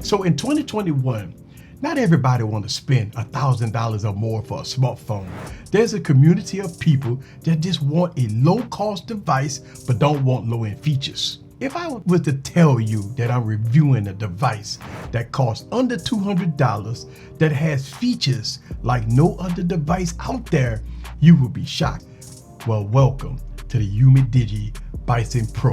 So in 2021, not everybody want to spend $1,000 or more for a smartphone. There's a community of people that just want a low-cost device but don't want low-end features. If I was to tell you that I'm reviewing a device that costs under $200 that has features like no other device out there, you would be shocked. Well, welcome to the Umidigi Sent Pro.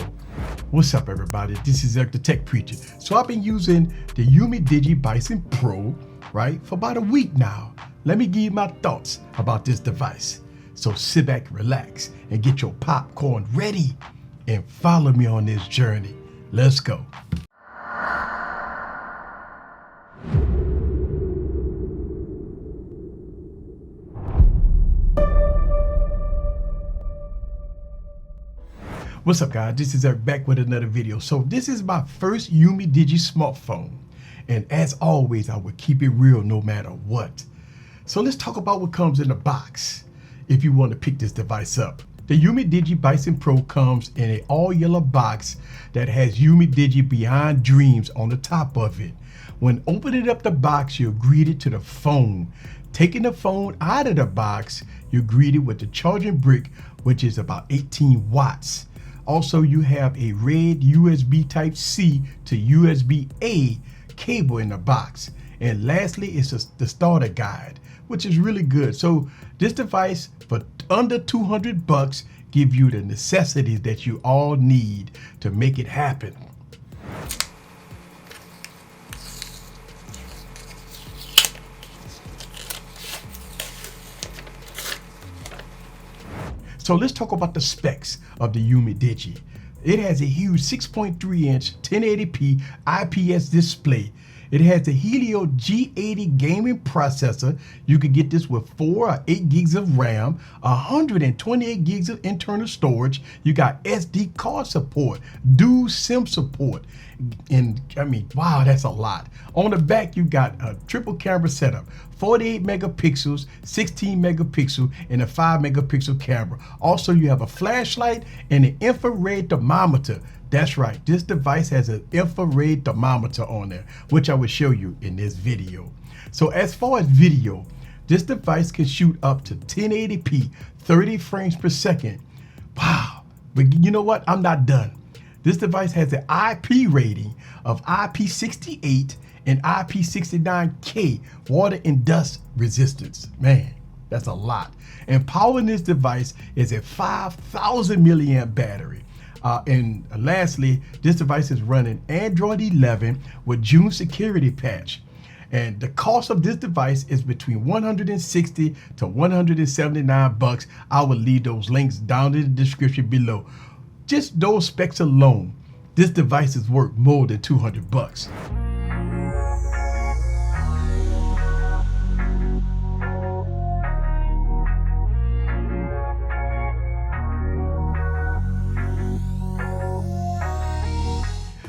What's up, everybody? This is Eric the Tech Preacher. So I've been using the Umidigi Sent Pro, right, for about a week now. Let me give you my thoughts about this device. So sit back, relax, and get your popcorn ready and follow me on this journey. Let's go. What's up, guys? This is Eric back with another video. So this is my first Umidigi smartphone. And as always, I will keep it real no matter what. So let's talk about what comes in the box if you want to pick this device up. The Umidigi Sent Pro comes in an all yellow box that has Umidigi Beyond Dreams on the top of it. When opening up the box, you're greeted to the phone. Taking the phone out of the box, you're greeted with the charging brick, which is about 18 watts. Also, you have a red USB Type-C to USB-A cable in the box. And lastly, it's the starter guide, which is really good. So this device for under $200 give you the necessities that you all need to make it happen. So let's talk about the specs of the Umidigi. It has a huge 6.3-inch 1080p IPS display. It has the Helio G80 gaming processor. You can get this with 4 or 8 gigs of RAM, 128 gigs of internal storage. You got SD card support, dual SIM support. And I mean, wow, that's a lot. On the back, you got a triple camera setup, 48 megapixels, 16 megapixel, and a 5 megapixel camera. Also, you have a flashlight and an infrared thermometer. That's right, this device has an infrared thermometer on there, which I will show you in this video. So as far as video, this device can shoot up to 1080p, 30 frames per second. Wow, but you know what? I'm not done. This device has an IP rating of IP68 and IP69K water and dust resistance. Man, that's a lot. And power in this device is a 5,000 milliamp battery. And lastly, this device is running Android 11 with June security patch. And the cost of this device is between $160 to $179. I will leave those links down in the description below. Just those specs alone, this device is worth more than $200.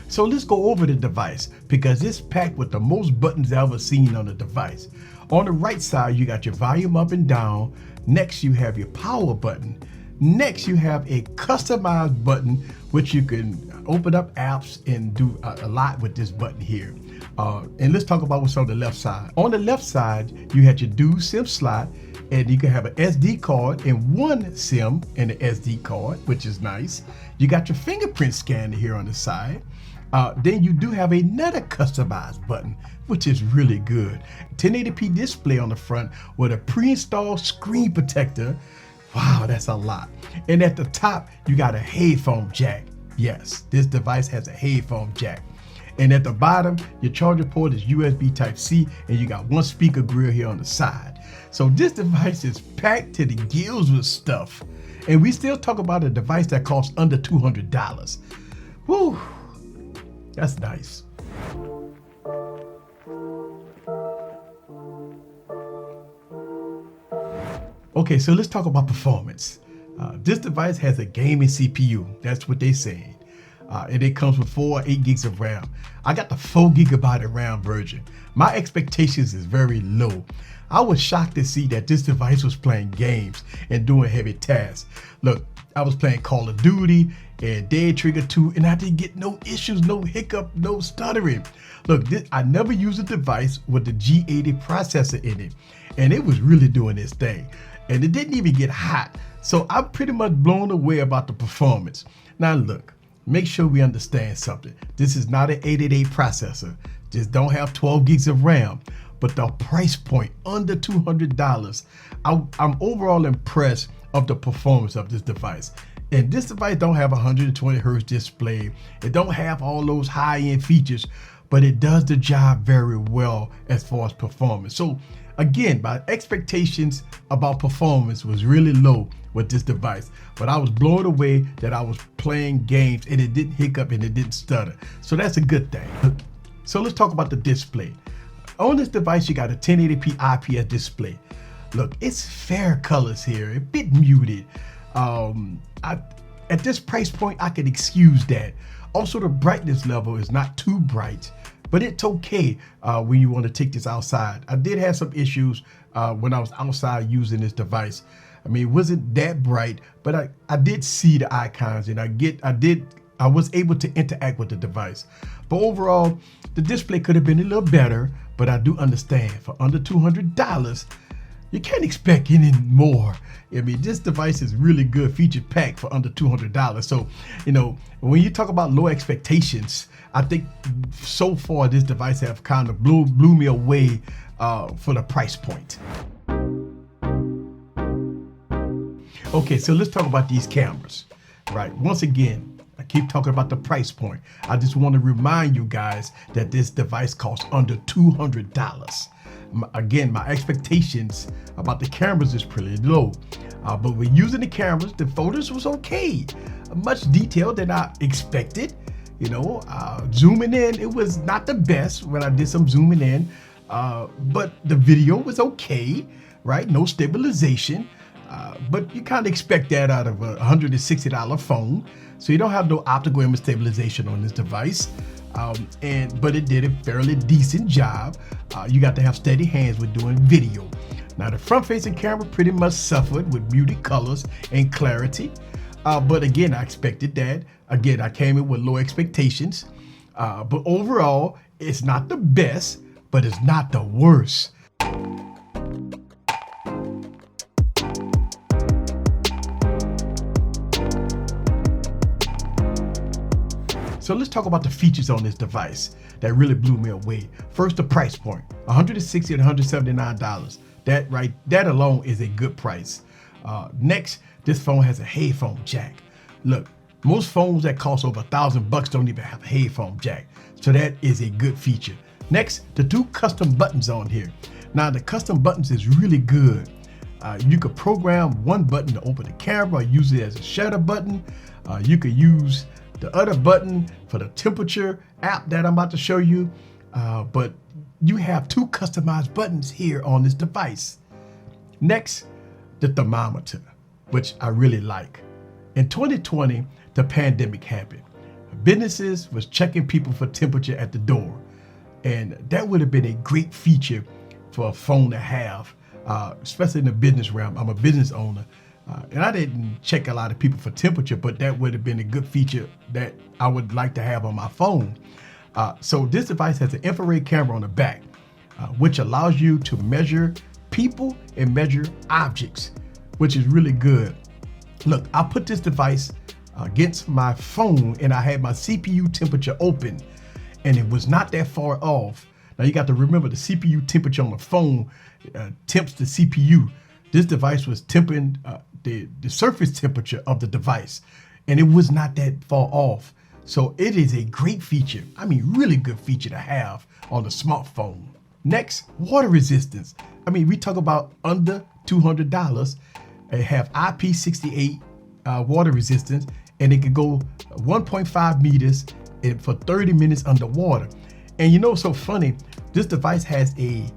So let's go over the device because it's packed with the most buttons I've ever seen on a device. On the right side, you got your volume up and down. Next, you have your power button. Next, you have a customized button, which you can open up apps and do a lot with this button here. And let's talk about what's on the left side. On the left side, you had your dual SIM slot, and you can have an SD card and one SIM and an SD card, which is nice. You got your fingerprint scanner here on the side. Then you do have another customized button, which is really good. 1080p display on the front with a pre-installed screen protector. Wow, that's a lot. And at the top, you got a headphone jack. Yes, this device has a headphone jack. And at the bottom, your charger port is USB Type-C, and you got one speaker grill here on the side. So this device is packed to the gills with stuff. And we still talk about a device that costs under $200. Whew. That's nice. Okay, so let's talk about performance. This device has a gaming CPU. That's what they're saying. And it comes with 4 or 8 gigs of RAM. I got the 4 gigabyte of RAM version. My expectations is very low. I was shocked to see that this device was playing games and doing heavy tasks. Look, I was playing Call of Duty and Dead Trigger 2, and I didn't get no issues, no hiccup, no stuttering. Look, I never used a device with the G80 processor in it, and it was really doing its thing. And it didn't even get hot. So I'm pretty much blown away about the performance. Now look, make sure we understand something. This is not an 888 processor. Just don't have 12 gigs of RAM. But the price point, under $200, I'm overall impressed of the performance of this device. And this device don't have a 120 hertz display. It don't have all those high-end features, but it does the job very well as far as performance. So again, my expectations about performance was really low with this device, but I was blown away that I was playing games and it didn't hiccup and it didn't stutter. So that's a good thing. So let's talk about the display. On this device, you got a 1080p IPS display. Look, it's fair colors here, a bit muted. At this price point, I can excuse that. Also, the brightness level is not too bright, but it's okay when you want to take this outside. I did have some issues when I was outside using this device. I mean, it wasn't that bright, but I did see the icons and I was able to interact with the device. But overall, the display could have been a little better, but I do understand for under $200, you can't expect any more. I mean, this device is really good, feature packed for under $200. So, you know, when you talk about low expectations, I think so far this device have kind of blew me away for the price point. Okay, so let's talk about these cameras, right? Once again, I keep talking about the price point. I just want to remind you guys that this device costs under $200. Again, my expectations about the cameras is pretty low, but when using the cameras, the photos was okay. Much detail than I expected. You know, zooming in, it was not the best when I did some zooming in, but the video was okay, right? No stabilization, but you kind of expect that out of a $160 phone. So you don't have no optical image stabilization on this device. But it did a fairly decent job. You got to have steady hands with doing video. Now the front-facing camera pretty much suffered with muted colors and clarity. But again, I expected that. Again, I came in with low expectations. But overall, it's not the best, but it's not the worst. So let's talk about the features on this device that really blew me away. First, the price point, $160 and $179. That alone is a good price. Next, this phone has a headphone jack. Look, most phones that cost over $1,000 don't even have a headphone jack. So that is a good feature. Next, the 2 custom buttons on here. Now the custom buttons is really good. You could program one button to open the camera or use it as a shutter button. You could use the other button for the temperature app that I'm about to show you, but you have 2 customized buttons here on this device. Next, the thermometer, which I really like. In 2020, the pandemic happened. Businesses was checking people for temperature at the door, and that would have been a great feature for a phone to have, especially in the business realm. I'm a business owner. And I didn't check a lot of people for temperature, but that would have been a good feature that I would like to have on my phone. So this device has an infrared camera on the back, which allows you to measure people and measure objects, which is really good. Look, I put this device against my phone and I had my CPU temperature open and it was not that far off. Now you got to remember the CPU temperature on the phone temps the CPU. This device was tempering the surface temperature of the device, and it was not that far off. So it is a great feature. I mean, really good feature to have on the smartphone. Next, water resistance. I mean, we talk about under $200. It have IP68 water resistance, and it could go 1.5 meters for 30 minutes underwater. And you know, so funny, this device has a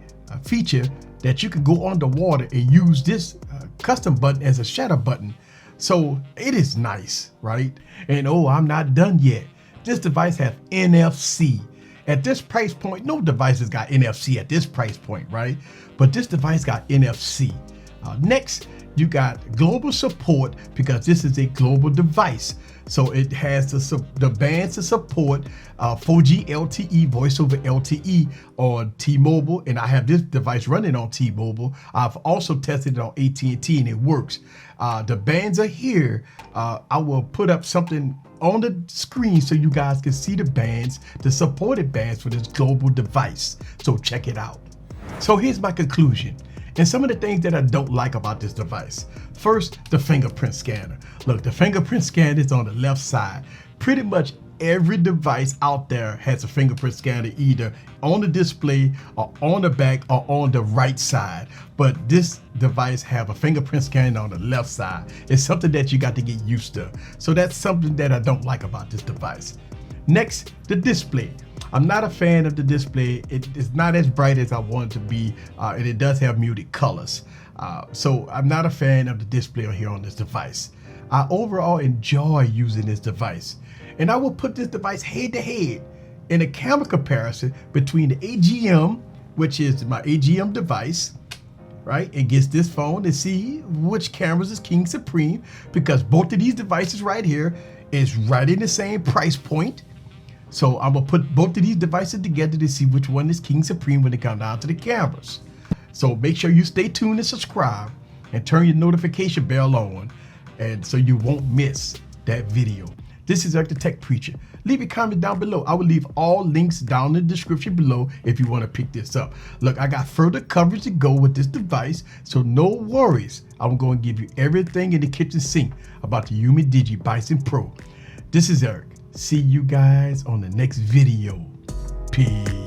feature that you can go underwater and use this custom button as a shutter button. So it is nice, right? And oh, I'm not done yet. This device has NFC. At this price point, no device has got NFC at this price point, right? But this device got NFC. Next, You got global support because this is a global device. So it has the bands to support 4G LTE, voice over LTE on T-Mobile, and I have this device running on T-Mobile. I've also tested it on AT&T and it works. The bands are here. I will put up something on the screen so you guys can see the bands, the supported bands for this global device. So check it out. So here's my conclusion. And some of the things that I don't like about this device. First, the fingerprint scanner. Look, the fingerprint scanner is on the left side. Pretty much every device out there has a fingerprint scanner either on the display or on the back or on the right side. But this device have a fingerprint scanner on the left side. It's something that you got to get used to. So that's something that I don't like about this device. Next, the display. I'm not a fan of the display. It's not as bright as I want it to be, and it does have muted colors. So I'm not a fan of the display here on this device. I overall enjoy using this device. And I will put this device head to head in a camera comparison between the AGM, which is my AGM device, right? Against this phone to see which cameras is king supreme, because both of these devices right here is right in the same price point. So I'm gonna put both of these devices together to see which one is king supreme when it comes down to the cameras. So make sure you stay tuned and subscribe and turn your notification bell on, and so you won't miss that video. This is Eric the Tech Preacher. Leave a comment down below. I will leave all links down in the description below if you want to pick this up. Look, I got further coverage to go with this device, so no worries. I'm going to give you everything in the kitchen sink about the Umidigi Bison Pro. This is Eric. See you guys on the next video. Peace.